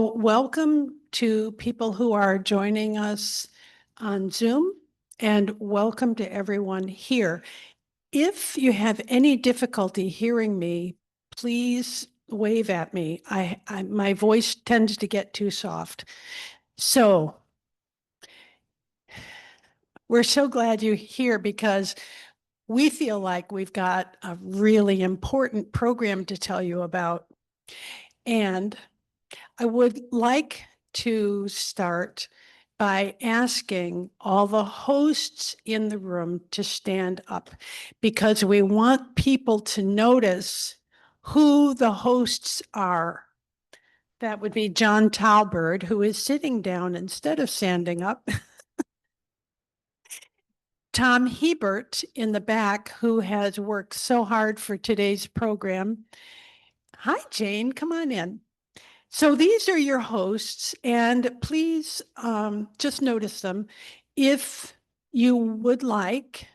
Welcome to people who are joining us on Zoom, and welcome to everyone here. If you have any difficulty hearing me, please wave at me. My voice tends to get too soft. So we're so glad you're here because we feel like we've got a really important program to tell you about. And I would like to start by asking all the hosts in the room to stand up because we want people to notice who the hosts are. That would be John Talbert, who is sitting down instead of standing up. Tom Hebert in the back, who has worked so hard for today's program. Hi, Jane, come on in. So these are your hosts, and please just notice them. If you would like,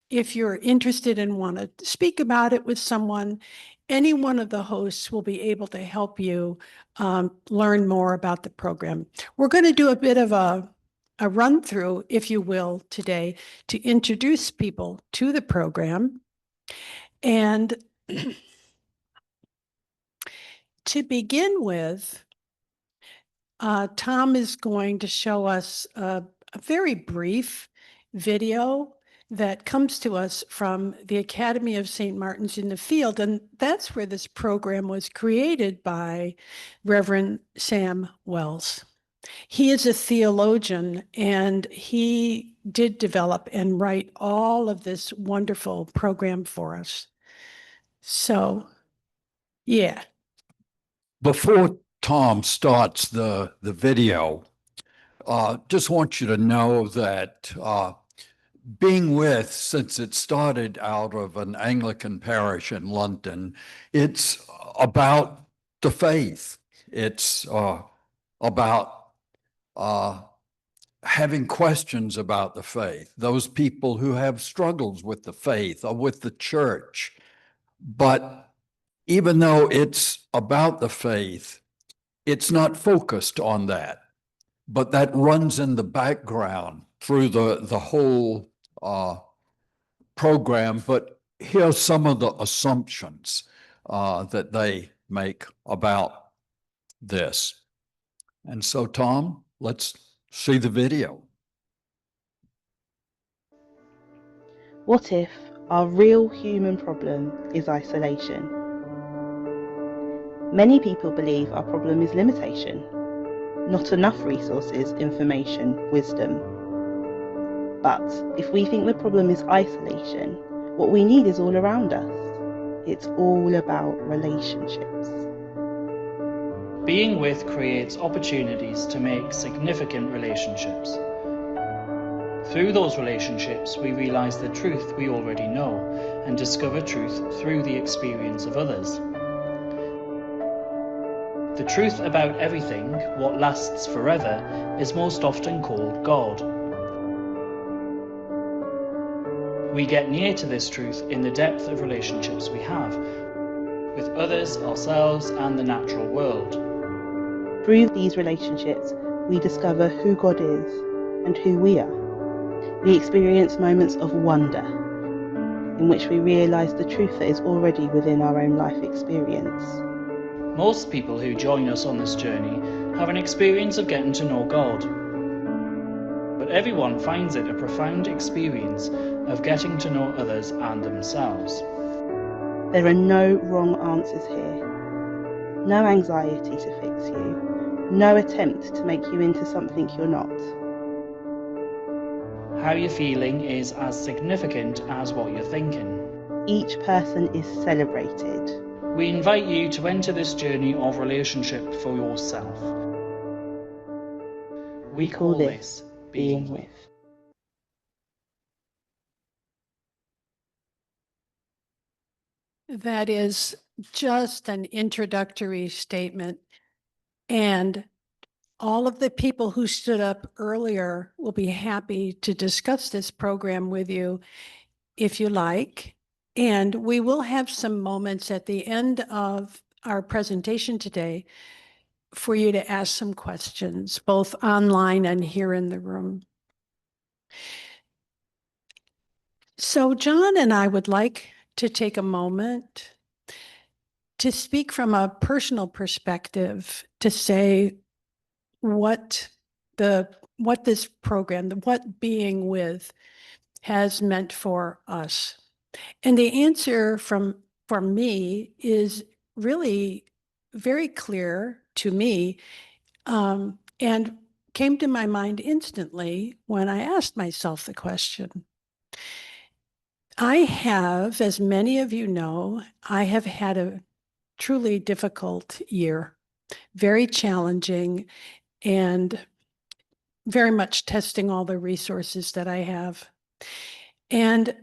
if you're interested and want to speak about it with someone, any one of the hosts will be able to help you learn more about the program. We're going to do a bit of a run through, if you will, today to introduce people to the program. And to begin with, Tom is going to show us a very brief video that comes to us from the Academy of St. Martin's in the Field. And that's where this program was created by Reverend Sam Wells. He is a theologian, and he did develop and write all of this wonderful program for us. So, yeah. Before Tom starts the video, just want you to know that being with, since it started out of an Anglican parish in London, it's about the faith. It's about having questions about the faith, those people who have struggles with the faith or with the church. But even though it's about the faith, it's not focused on that, but that runs in the background through the whole program. But here's some of the assumptions that they make about this. And so, Tom, let's see the video. What if our real human problem is isolation? Many people believe our problem is limitation, not enough resources, information, wisdom. But if we think the problem is isolation, what we need is all around us. It's all about relationships. Being with creates opportunities to make significant relationships. Through those relationships, we realize the truth we already know and discover truth through the experience of others. The truth about everything, what lasts forever, is most often called God. We get near to this truth in the depth of relationships we have with others, ourselves, and the natural world. Through these relationships, we discover who God is and who we are. We experience moments of wonder, in which we realize the truth that is already within our own life experience. Most people who join us on this journey have an experience of getting to know God. But everyone finds it a profound experience of getting to know others and themselves. There are no wrong answers here. No anxiety to fix you. No attempt to make you into something you're not. How you're feeling is as significant as what you're thinking. Each person is celebrated. We invite you to enter this journey of relationship for yourself. We call this being with. That is just an introductory statement. And all of the people who stood up earlier will be happy to discuss this program with you if you like. And we will have some moments at the end of our presentation today for you to ask some questions, both online and here in the room. So John and I would like to take a moment to speak from a personal perspective, to say what this program, what being with has meant for us. And the answer for me is really very clear to me, and came to my mind instantly when I asked myself the question. I have, as many of you know, I have had a truly difficult year, very challenging, and very much testing all the resources that I have. And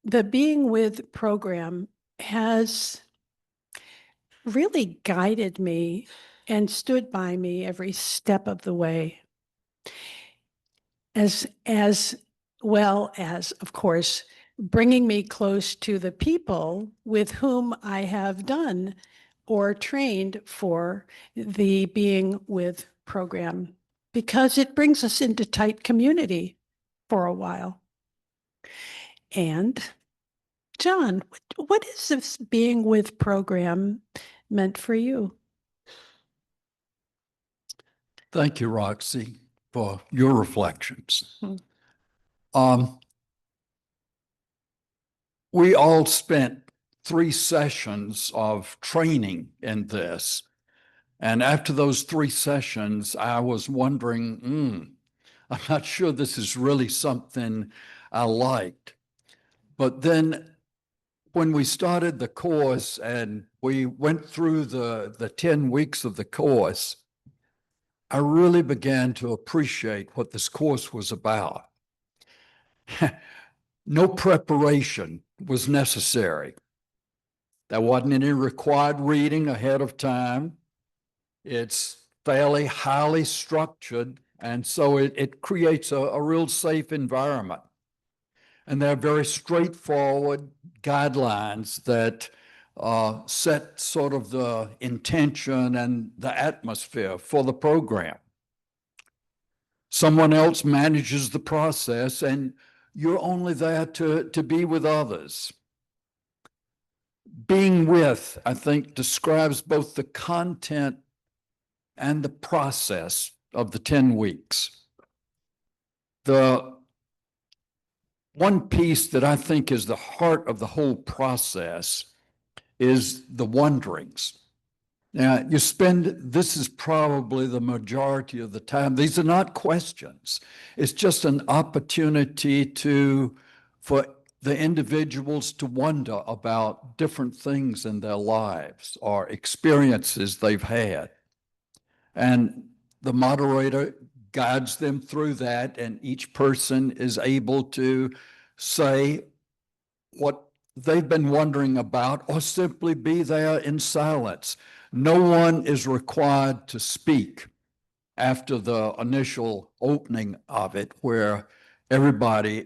the Being With program has really guided me and stood by me every step of the way. As well as, of course, bringing me close to the people with whom I have done or trained for the Being With program, because it brings us into tight community for a while. And John, what is this Being With program meant for you? Thank you, Roxy, for your reflections. We all spent 3 sessions of training in this. And after those 3 sessions, I was wondering, I'm not sure this is really something I liked. But then when we started the course and we went through the 10 weeks of the course, I really began to appreciate what this course was about. No preparation was necessary. There wasn't any required reading ahead of time. It's fairly highly structured, and so it creates a real safe environment. And there are very straightforward guidelines that set sort of the intention and the atmosphere for the program. Someone else manages the process, and you're only there to be with others. Being With, I think, describes both the content and the process of the 10 weeks. The one piece that I think is the heart of the whole process is the wonderings. Now, this is probably the majority of the time. These are not questions. It's just an opportunity for the individuals to wonder about different things in their lives or experiences they've had. And the moderator guides them through that, and each person is able to say what they've been wondering about or simply be there in silence. No one is required to speak after the initial opening of it, where everybody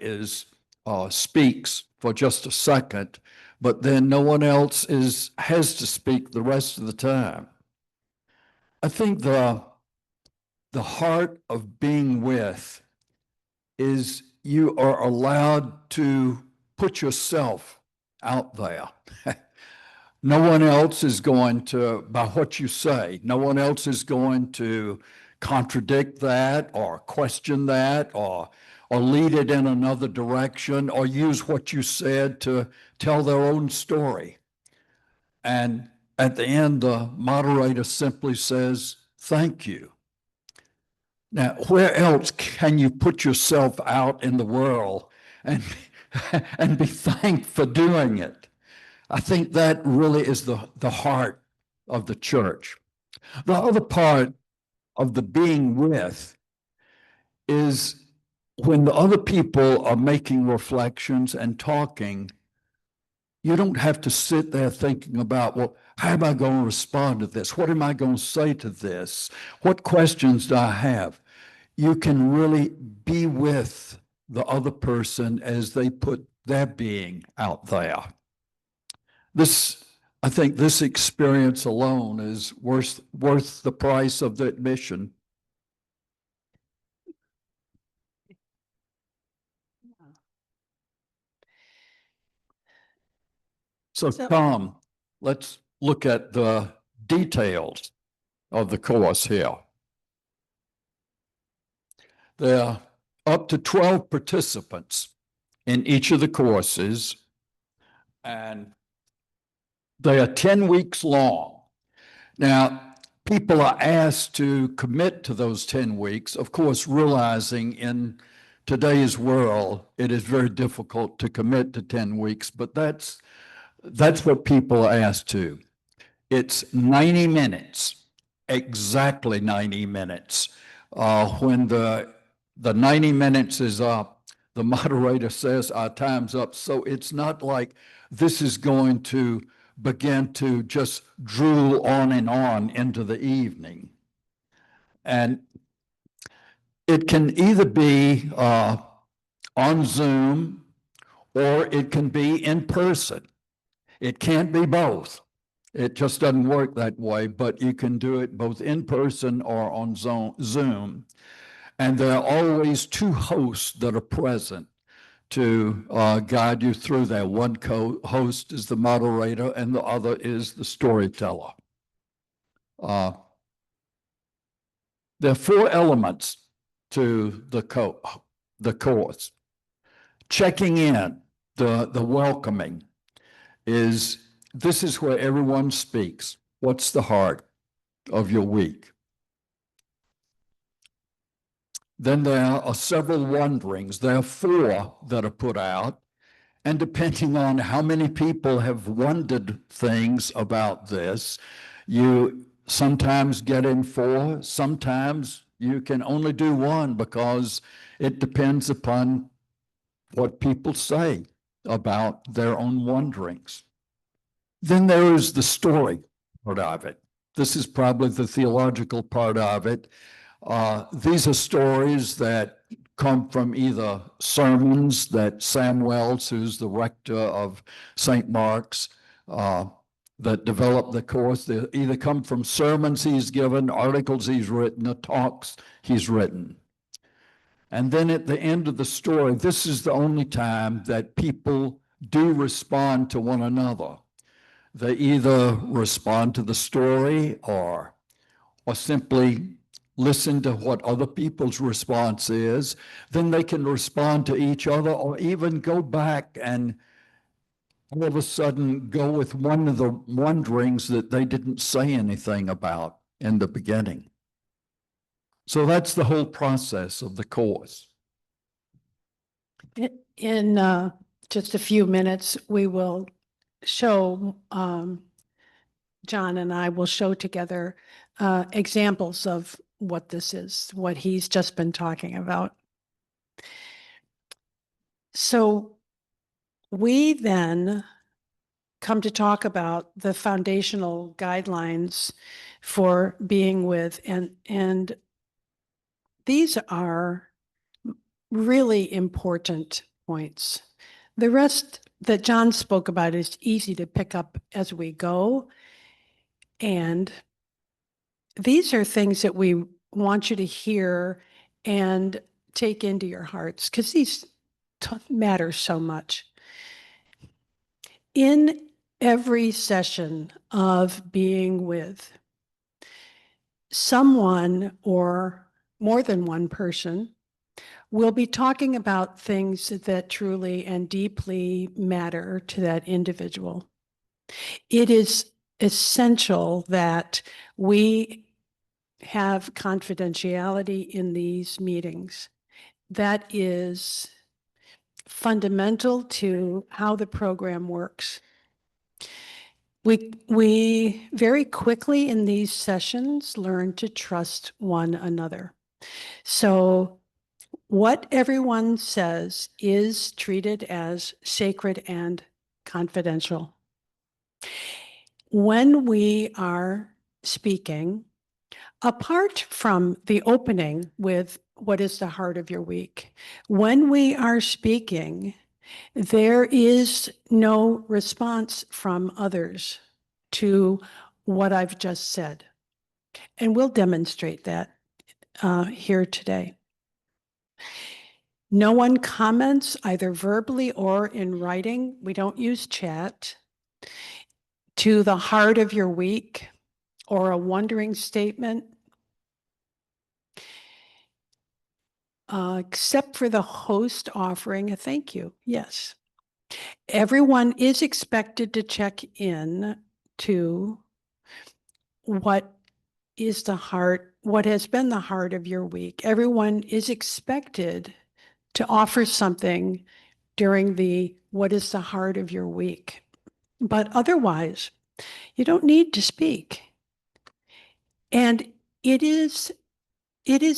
speaks for just a second, but then no one else has to speak the rest of the time. I think the heart of Being With is you are allowed to put yourself out there. No one else is going to, by what you say, no one else is going to contradict that or question that or lead it in another direction or use what you said to tell their own story. And at the end, the moderator simply says, "Thank you." Now, where else can you put yourself out in the world and be thanked for doing it? I think that really is the heart of the church. The other part of the Being With is when the other people are making reflections and talking, you don't have to sit there thinking about, well, how am I going to respond to this? What am I going to say to this? What questions do I have? You can really be with the other person as they put their being out there. This I think this experience alone is worth the price of the admission. So So- Tom, let's look at the details of the course here. There are up to 12 participants in each of the courses, and they are 10 weeks long. Now, people are asked to commit to those 10 weeks, of course, realizing in today's world, it is very difficult to commit to 10 weeks, but that's what people are asked to. It's 90 minutes, exactly 90 minutes. When the 90 minutes is up, the moderator says our time's up. So it's not like this is going to begin to just drool on and on into the evening. And it can either be on Zoom or it can be in person. It can't be both. It just doesn't work that way, but you can do it both in person or on Zoom. And there are always two hosts that are present to guide you through that. One host is the moderator and the other is the storyteller. There are 4 elements to the course. Checking in, the welcoming, this is where everyone speaks. What's the heart of your week? Then there are several wonderings. There are 4 that are put out. And depending on how many people have wondered things about this, you sometimes get in 4, sometimes you can only do 1 because it depends upon what people say about their own wonderings. Then there is the story part of it. This is probably the theological part of it. These are stories that come from either sermons that Sam Wells, who's the rector of St. Mark's, that developed the course. They either come from sermons he's given, articles he's written, or talks he's written. And then at the end of the story, this is the only time that people do respond to one another. They either respond to the story or simply listen to what other people's response is. Then they can respond to each other or even go back and all of a sudden go with one of the wonderings that they didn't say anything about in the beginning. So that's the whole process of the course. In just a few minutes, we will show, John and I will show together examples of what this is, what he's just been talking about. So we then come to talk about the foundational guidelines for being with, and these are really important points. The rest that John spoke about is easy to pick up as we go. And these are things that we want you to hear and take into your hearts because these matter so much. In every session of being with, someone or more than one person will be talking about things that truly and deeply matter to that individual. It is essential that we have confidentiality in these meetings. That is fundamental to how the program works. We very quickly in these sessions learn to trust one another. So what everyone says is treated as sacred and confidential. When we are speaking, apart from the opening with what is the heart of your week, when we are speaking, there is no response from others. to what I've just said. And we'll demonstrate that here today. No one comments either verbally or in writing. We don't use chat. To the heart of your week or a wondering statement, except for the host offering a thank you. Yes. Everyone is expected to check in to what has been the heart of your week. Everyone is expected to offer something during the what is the heart of your week. But otherwise, you don't need to speak. And it is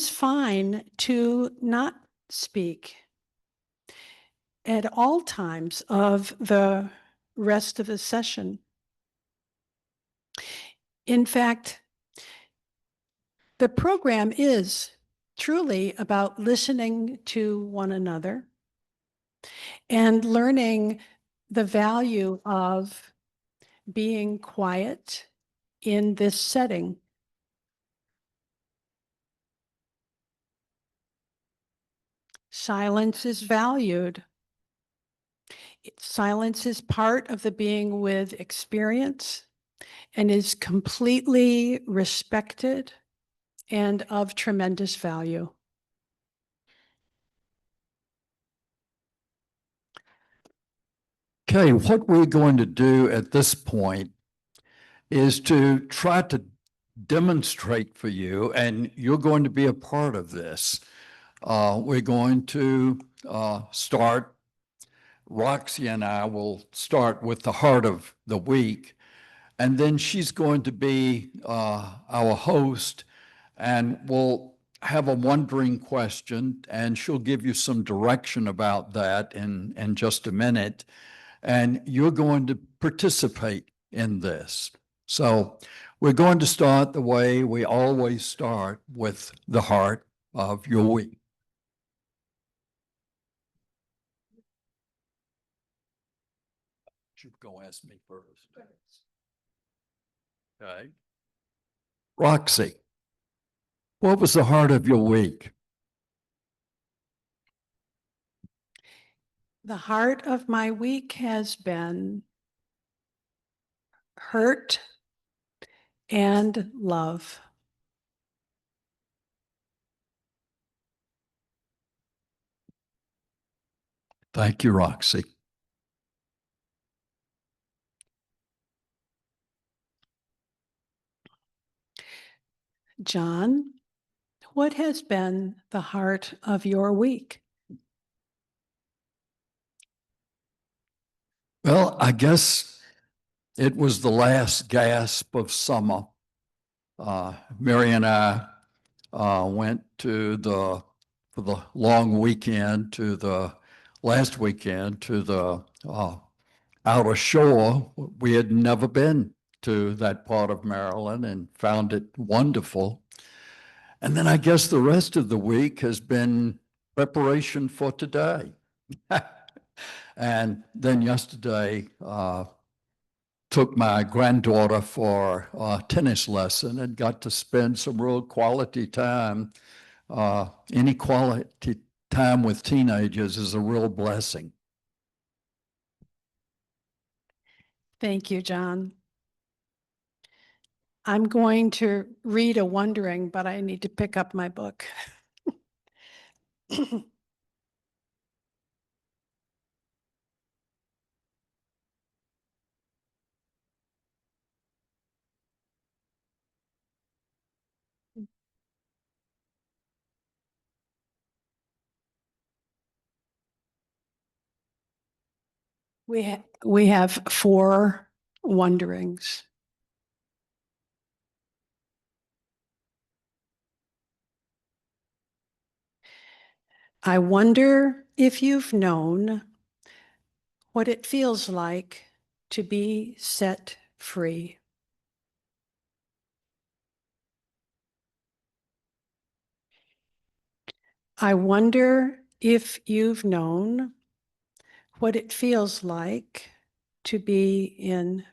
fine to not speak at all times of the rest of the session. In fact, the program is truly about listening to one another and learning the value of being quiet in this setting. Silence is valued. Silence is part of the being with experience and is completely respected and of tremendous value. Okay, what we're going to do at this point is to try to demonstrate for you, and you're going to be a part of this. We're going to start. Roxy and I will start with the heart of the week, and then she's going to be our host, and we'll have a wondering question, and she'll give you some direction about that in just a minute, and you're going to participate in this. So we're going to start the way we always start, with the heart of your week. You go ask me first. Okay. Roxy, what was the heart of your week? The heart of my week has been hurt and love. Thank you, Roxy. John, what has been the heart of your week? Well, I guess it was the last gasp of summer. Mary and I went for the long weekend, last weekend, to the outer shore. We had never been to that part of Maryland and found it wonderful. And then I guess the rest of the week has been preparation for today. And then yesterday, took my granddaughter for a tennis lesson and got to spend some real quality time. Any quality time with teenagers is a real blessing. Thank you, John. I'm going to read a wondering, but I need to pick up my book. We have 4 wonderings. I wonder if you've known what it feels like to be set free. I wonder if you've known what it feels like to be in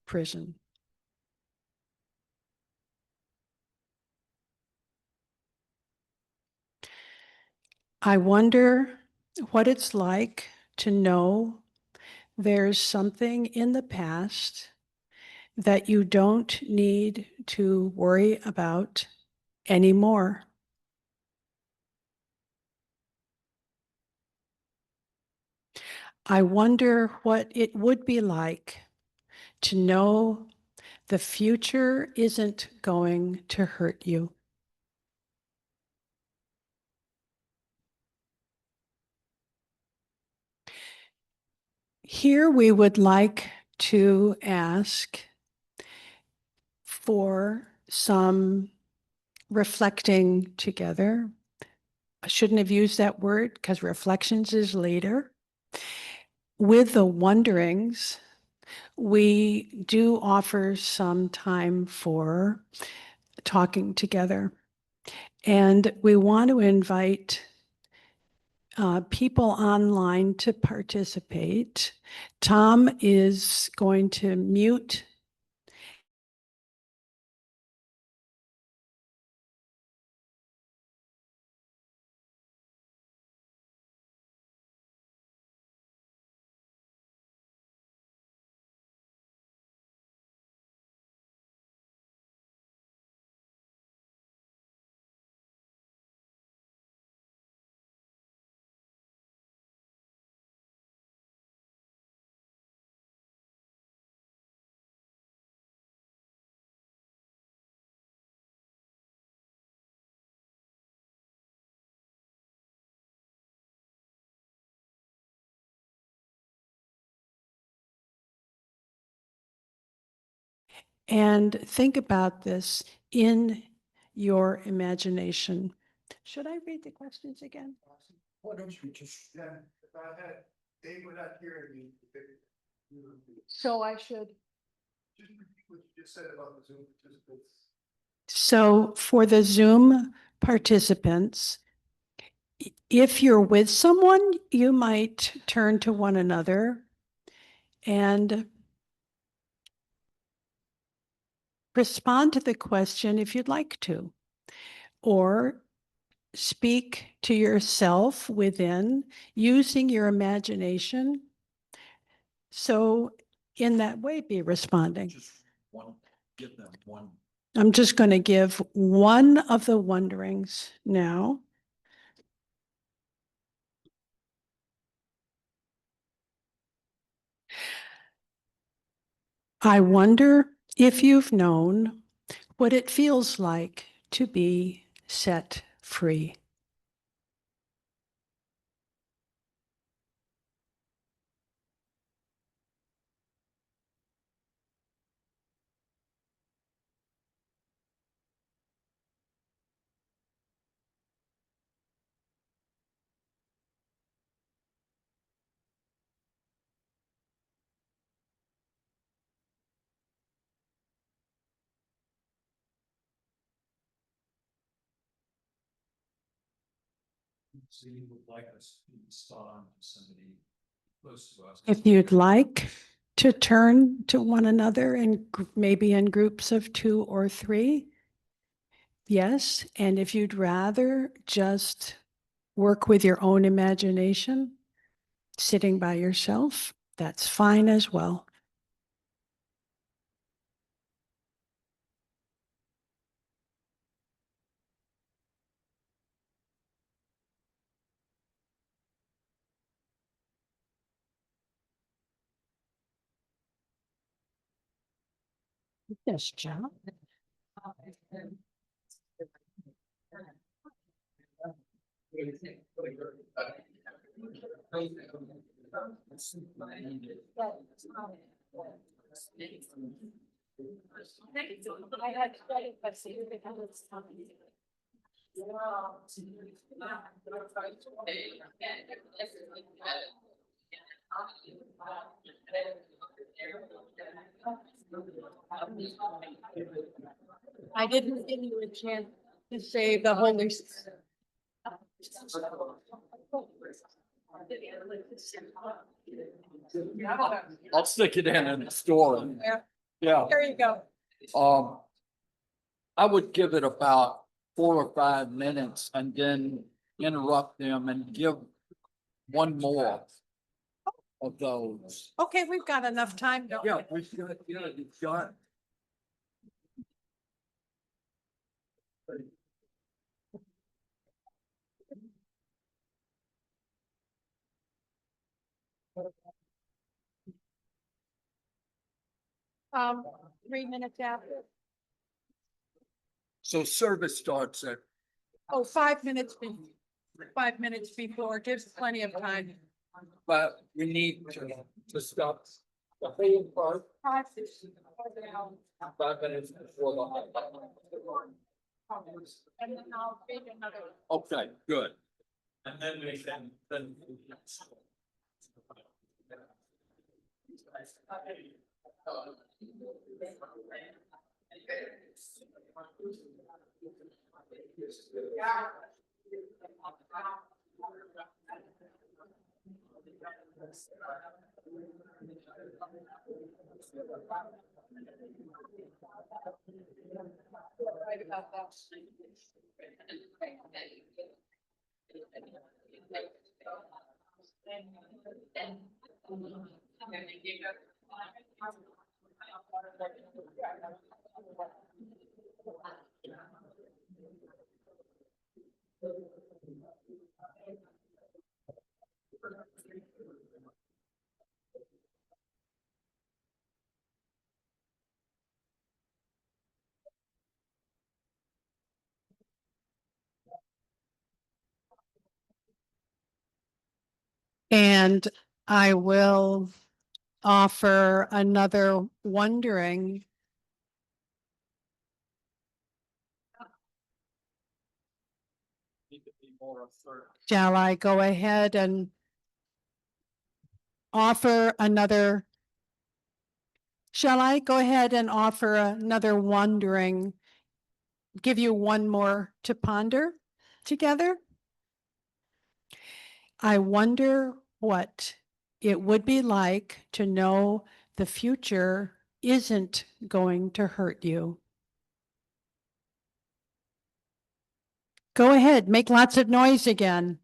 prison. I wonder what it's like to know there's something in the past that you don't need to worry about anymore. I wonder what it would be like to know the future isn't going to hurt you. Here we would like to ask for some reflecting together. I shouldn't have used that word because reflections is later. With the wonderings, we do offer some time for talking together. And we want to invite people online to participate. Tom is going to mute. And think about this in your imagination. Should I read the questions again? Why don't you just, if I had, they were not hearing me. So I should. Just repeat what you just said about the Zoom participants. So for the Zoom participants, if you're with someone, you might turn to one another and respond to the question if you'd like to, or speak to yourself within using your imagination. So in that way, be responding. Just one, give them one. I'm just going to give one of the wonderings now. I wonder if you've known what it feels like to be set free. So you would like us to respond to somebody close to us. If you'd like to turn to one another and maybe in groups of 2 or 3, yes. And if you'd rather just work with your own imagination, sitting by yourself, that's fine as well. Yes, John. I didn't give you a chance to say the Holy Spirit. I'll stick it in the store. Yeah. There you go. I would give it about 4 or 5 minutes and then interrupt them and give one more of those. Okay, we've got enough time. don't we? Yeah, you've got. Um, 3 minutes after. So service starts at, Oh, 5 minutes. 5 minutes before, gives plenty of time. but we need to stop the whole part 5 minutes before the. And then I'll read another. Okay, good. And then we can, then. Right about that. And I will offer another wondering. Need to be more assertive. Shall I go ahead and offer another? Shall I go ahead and offer another wondering? Give you one more to ponder together? I wonder what it would be like to know the future isn't going to hurt you. Go ahead, make lots of noise again.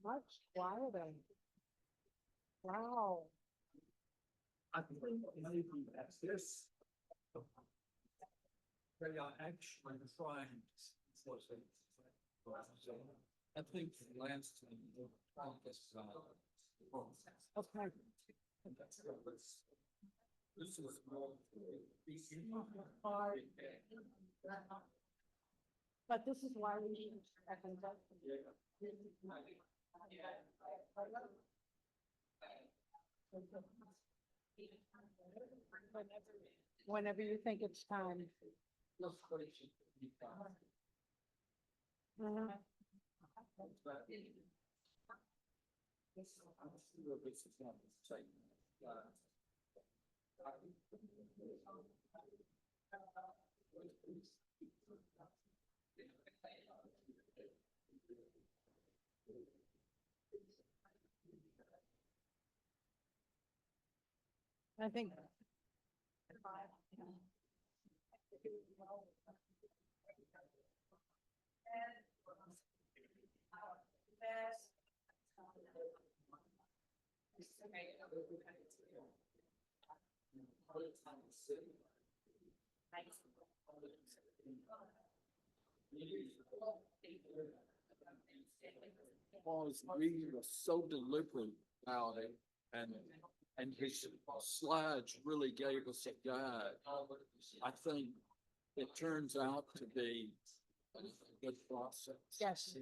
Much quieter. Wow. I think maybe that's this. They are actually trying. I think Lanston will focus on. Okay. This is more. But this is why we need. Whenever you think it's time. Mhm. I think. Was we were so deliberate about it and his slides really gave us a guide. I think it turns out to be a good process. Yes.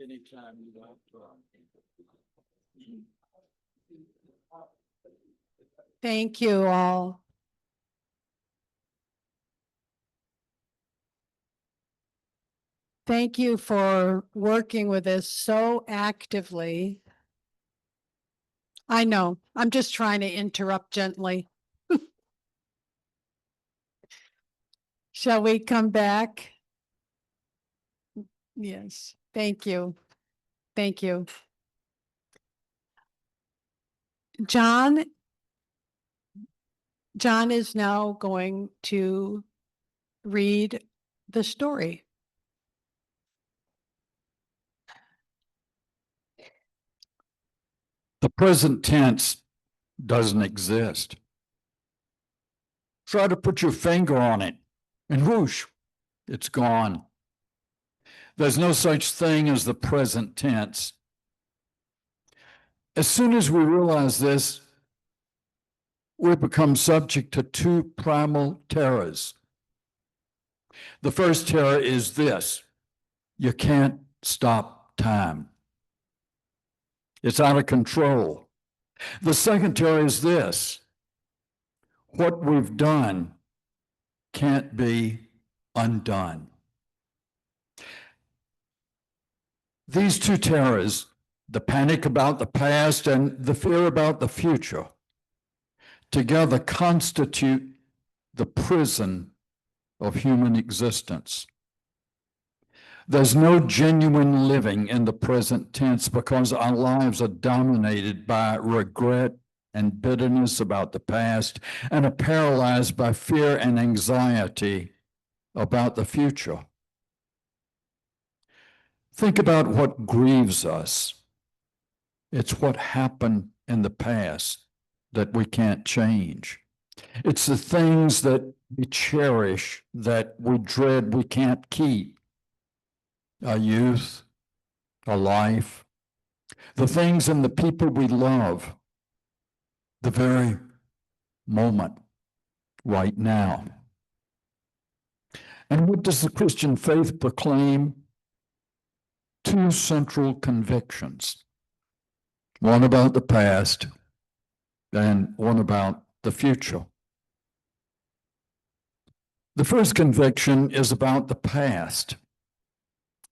Anytime you want. Thank you all. Thank you for working with us so actively. I know, I'm just trying to interrupt gently. Shall we come back? Yes, thank you. Thank you. John is now going to read the story. The present tense doesn't exist. Try to put your finger on it, and whoosh, it's gone. There's no such thing as the present tense. As soon as we realize this, we become subject to two primal terrors. The first terror is this: you can't stop time. It's out of control. The second terror is this: what we've done can't be undone. These two terrors, the panic about the past and the fear about the future, together constitute the prison of human existence. There's no genuine living in the present tense because our lives are dominated by regret and bitterness about the past and are paralyzed by fear and anxiety about the future. Think about what grieves us. It's what happened in the past that we can't change. It's the things that we cherish, that we dread we can't keep. Our youth, our life, the things and the people we love, the very moment right now. And what does the Christian faith proclaim? Two central convictions. One about the past and one about the future. The first conviction is about the past.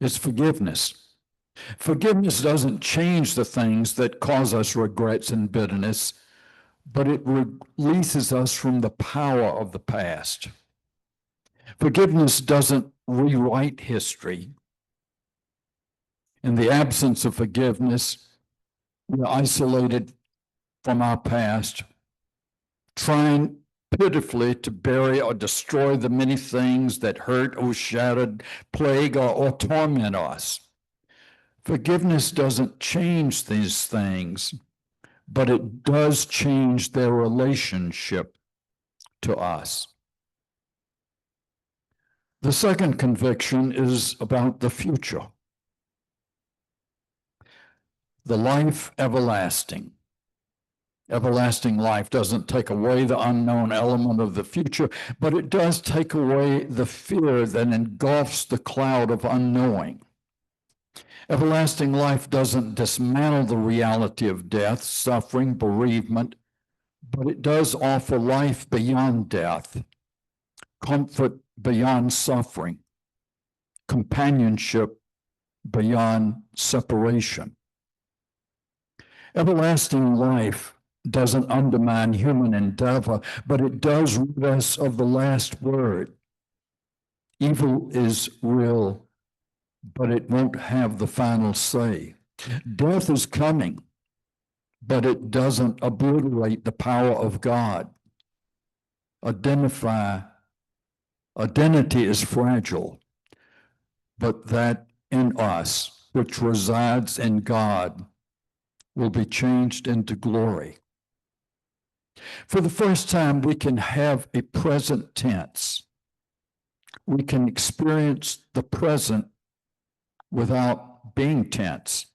It's forgiveness. Forgiveness doesn't change the things that cause us regrets and bitterness, but it releases us from the power of the past. Forgiveness doesn't rewrite history. In the absence of forgiveness, we're isolated from our past, trying pitifully to bury or destroy the many things that hurt or shattered, plague or torment us. Forgiveness doesn't change these things, but it does change their relationship to us. The second conviction is about the future. The life everlasting. Everlasting life doesn't take away the unknown element of the future, but it does take away the fear that engulfs the cloud of unknowing. Everlasting life doesn't dismantle the reality of death, suffering, bereavement, but it does offer life beyond death, comfort beyond suffering, companionship beyond separation. Everlasting life doesn't undermine human endeavor, but it does rid us of the last word. Evil is real, but it won't have the final say. Death is coming, but it doesn't obliterate the power of God. Identity is fragile, but that in us, which resides in God, will be changed into glory. For the first time, we can have a present tense. We can experience the present without being tense.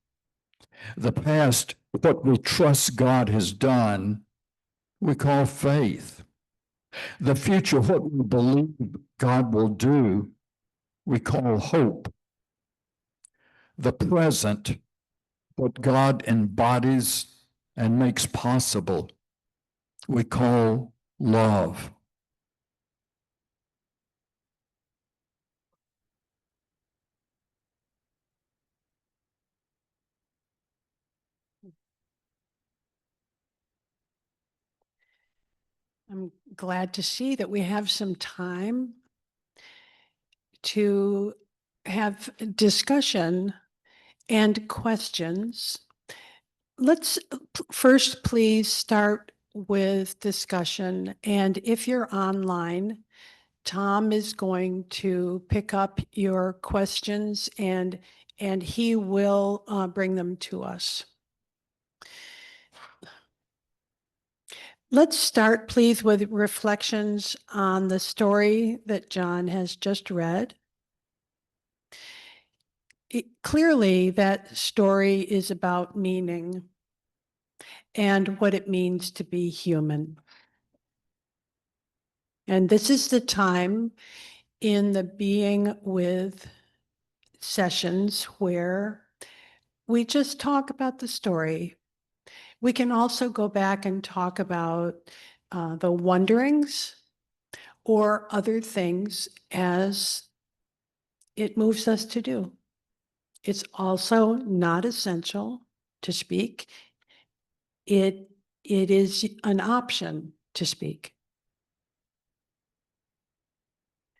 The past, what we trust God has done, we call faith. The future, what we believe God will do, we call hope. The present, what God embodies and makes possible, we call love. I'm glad to see that we have some time to have discussion and questions. Let's first please start with discussion. And if you're online, Tom is going to pick up your questions and he will bring them to us. Let's start, please, with reflections on the story that John has just read. Clearly, that story is about meaning and what it means to be human. And this is the time in the Being With sessions where we just talk about the story. We can also go back and talk about the wonderings or other things as it moves us to do. It's also not essential to speak. It is an option to speak.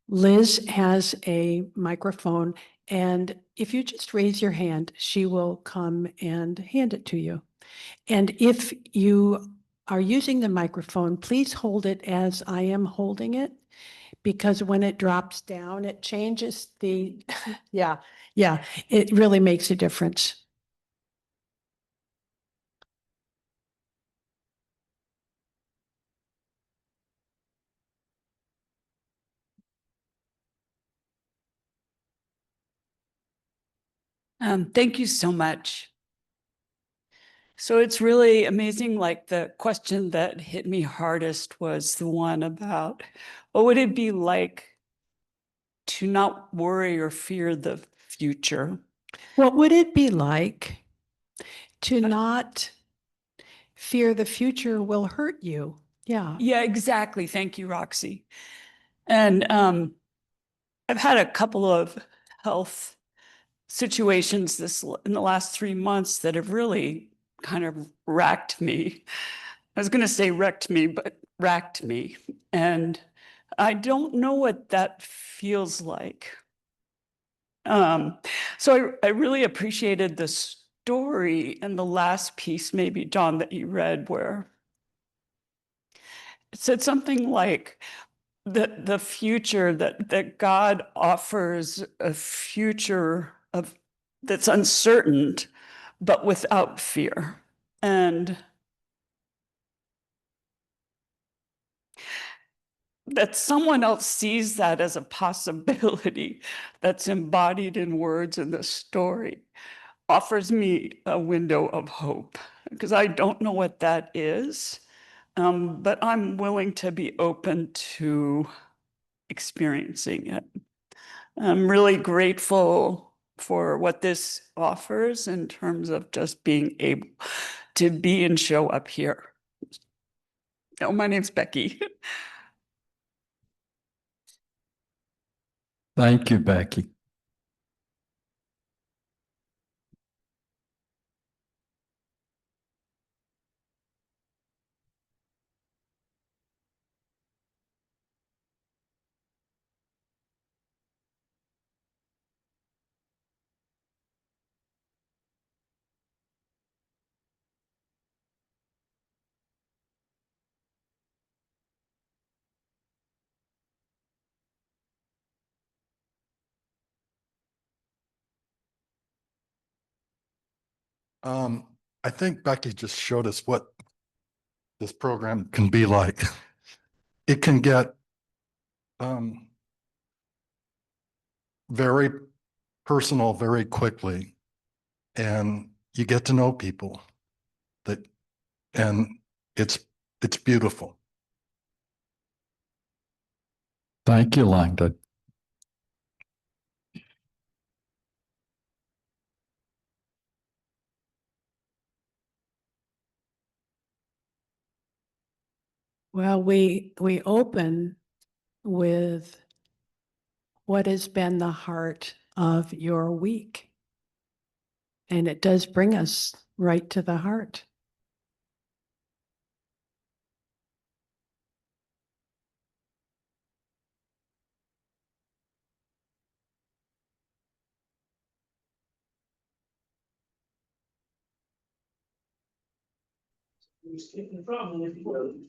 Liz has a microphone, and if you just raise your hand, she will come and hand it to you. And if you are using the microphone, please hold it as I am holding it, because when it drops down, it changes the, yeah, it really makes a difference. Thank you so much. So it's really amazing, like the question that hit me hardest was the one about, what would it be like to not worry or fear the future? What would it be like to not fear the future will hurt you? Yeah. Yeah, exactly. Thank you, Roxy. And I've had a couple of health situations in the last 3 months that have really kind of racked me. I was going to say wrecked me, but racked me. And I don't know what that feels like. So I really appreciated the story and the last piece, maybe, John, that you read, where it said something like the future, that God offers a future that's uncertain, but without fear. And that someone else sees that as a possibility that's embodied in words in the story offers me a window of hope, because I don't know what that is, but I'm willing to be open to experiencing it. I'm really grateful for what this offers in terms of just being able to be and show up here. Oh, my name's Becky. Thank you, Becky. I think Becky just showed us what this program can be like. It can get very personal very quickly, and you get to know people that, and it's beautiful. Thank you, Langdon. Well, we open with what has been the heart of your week. And it does bring us right to the heart.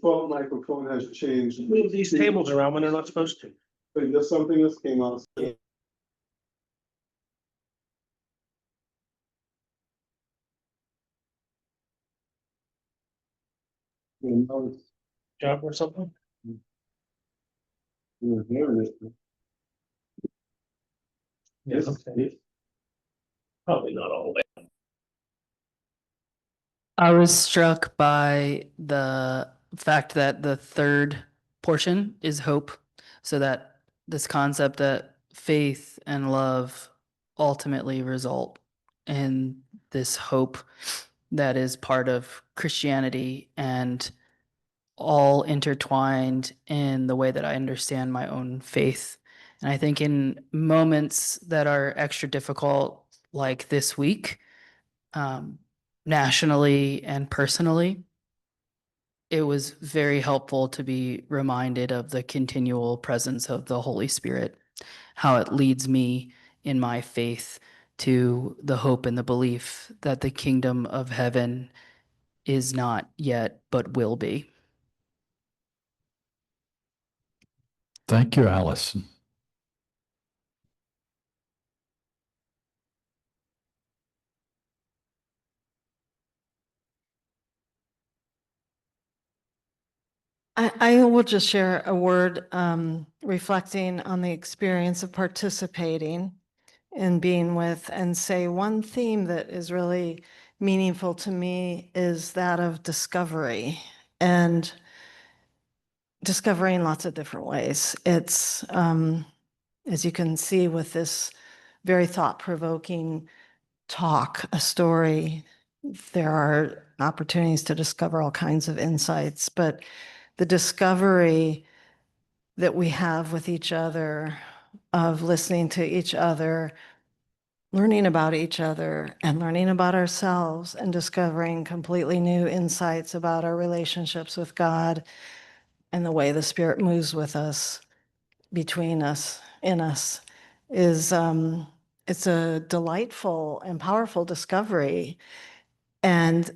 Phone microphone has changed. Move these tables around when they're not supposed to. But there's something else came out. Job or something? Yeah, okay. Probably not all the way. I was struck by the fact that the third portion is hope. So that this concept that faith and love ultimately result in this hope that is part of Christianity and all intertwined in the way that I understand my own faith. And I think in moments that are extra difficult, like this week, nationally and personally, it was very helpful to be reminded of the continual presence of the Holy Spirit, how it leads me in my faith to the hope and the belief that the kingdom of heaven is not yet, but will be. Thank you, Allison. I will just share a word reflecting on the experience of participating and being with, and say one theme that is really meaningful to me is that of discovery, and discovery in lots of different ways. It's, as you can see with this very thought-provoking talk, a story, there are opportunities to discover all kinds of insights, but the discovery that we have with each other, of listening to each other, learning about each other and learning about ourselves, and discovering completely new insights about our relationships with God and the way the Spirit moves with us, between us, in us, is it's a delightful and powerful discovery. And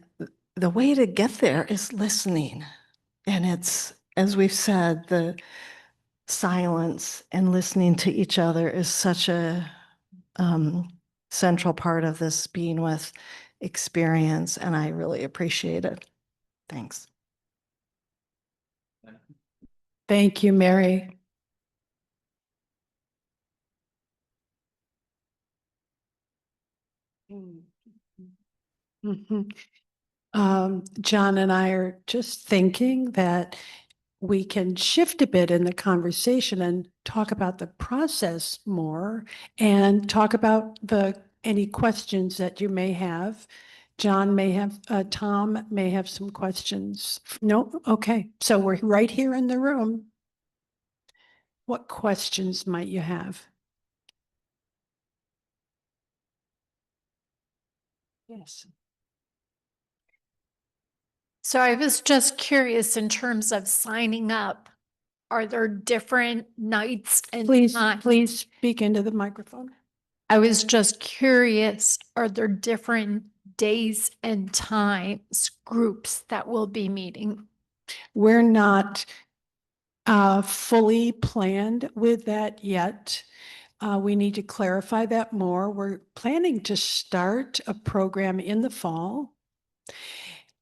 the way to get there is listening. And it's, as we've said, the silence and listening to each other is such a central part of this being with experience, and I really appreciate it. Thanks. Thank you, Mary. Mhm. John and I are just thinking that we can shift a bit in the conversation and talk about the process more, and talk about any questions that you may have. John may have, Tom may have some questions. No? Okay. So we're right here in the room. What questions might you have? Yes. So I was just curious in terms of signing up. Are there different nights and times? Please speak into the microphone. I was just curious, are there different days and times, groups that will be meeting? We're not fully planned with that yet. We need to clarify that more. We're planning to start a program in the fall.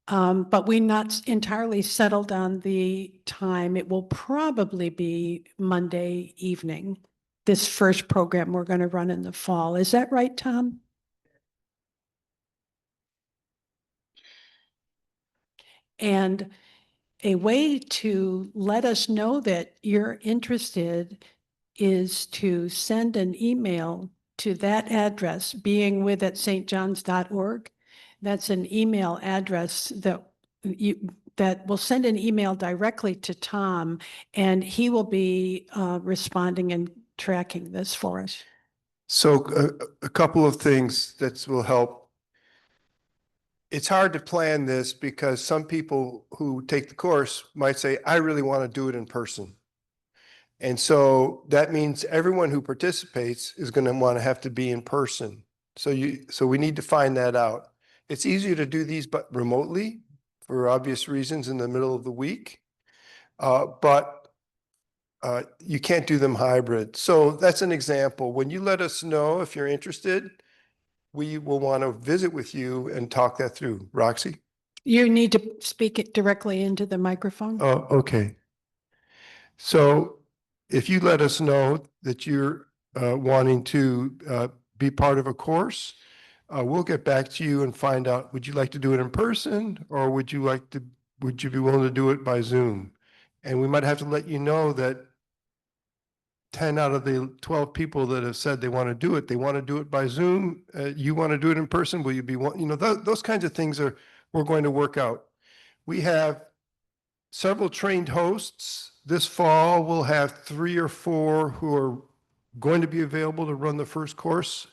But we're not entirely settled on the time. It will probably be Monday evening, this first program we're going to run in the fall. Is that right, Tom? And a way to let us know that you're interested is to send an email to that address, beingwith@stjohns.org. That's an email address that will send an email directly to Tom, and he will be responding and tracking this for us. So a couple of things that will help. It's hard to plan this because some people who take the course might say, I really want to do it in person. And so that means everyone who participates is going to want to have to be in person. So we need to find that out. It's easier to do these but remotely for obvious reasons in the middle of the week. But you can't do them hybrid. So that's an example. When you let us know if you're interested, we will want to visit with you and talk that through. Roxy? You need to speak it directly into the microphone. Oh, okay. So if you let us know that you're wanting to be part of a course, we'll get back to you and find out, would you like to do it in person or would you be willing to do it by Zoom? And we might have to let you know that 10 out of the 12 people that have said they want to do it by Zoom. You want to do it in person? Will you be, those kinds of things we're going to work out. We have several trained hosts. This fall, we'll have 3 or 4 who are going to be available to run the first course.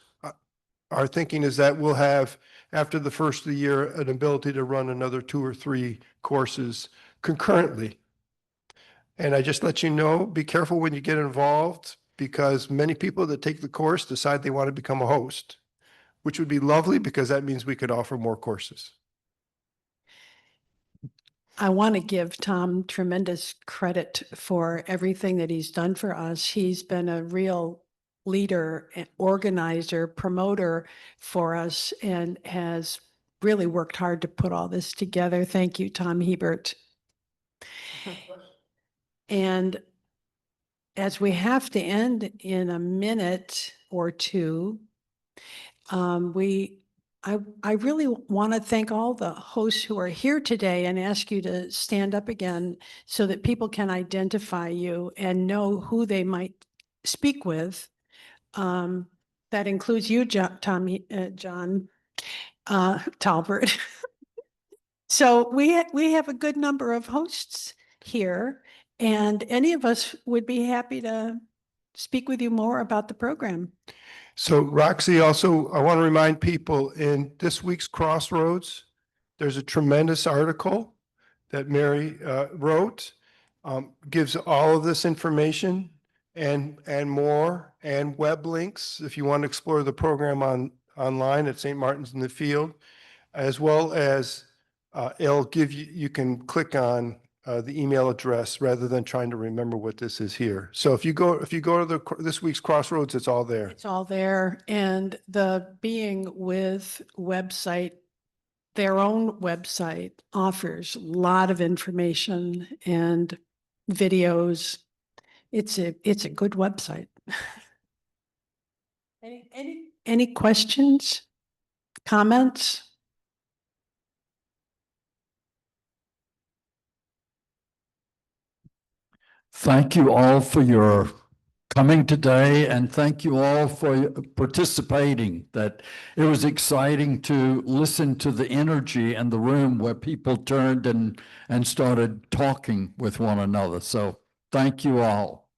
Our thinking is that we'll have, after the first of the year, an ability to run another 2 or 3 courses concurrently. And I just let you know, be careful when you get involved because many people that take the course decide they want to become a host, which would be lovely because that means we could offer more courses. I want to give Tom tremendous credit for everything that he's done for us. He's been a real leader, organizer, promoter for us, and has really worked hard to put all this together. Thank you, Tom Hebert. And as we have to end in a minute or two, I really want to thank all the hosts who are here today and ask you to stand up again so that people can identify you and know who they might speak with. That includes you, John Talbert. So we have a good number of hosts here, and any of us would be happy to speak with you more about the program. So Roxy, also, I want to remind people in this week's Crossroads, there's a tremendous article that Mary wrote, gives all of this information and more, and web links if you want to explore the program online at St. Martin's in the Field, as well as it'll give you can click on the email address rather than trying to remember what this is here. So if you go to this week's Crossroads, it's all there. It's all there. And the Being With website, their own website, offers a lot of information and videos. It's a good website. Any questions, comments? Thank you all for your coming today, and thank you all for participating. That it was exciting to listen to the energy in the room where people turned and started talking with one another. So thank you all.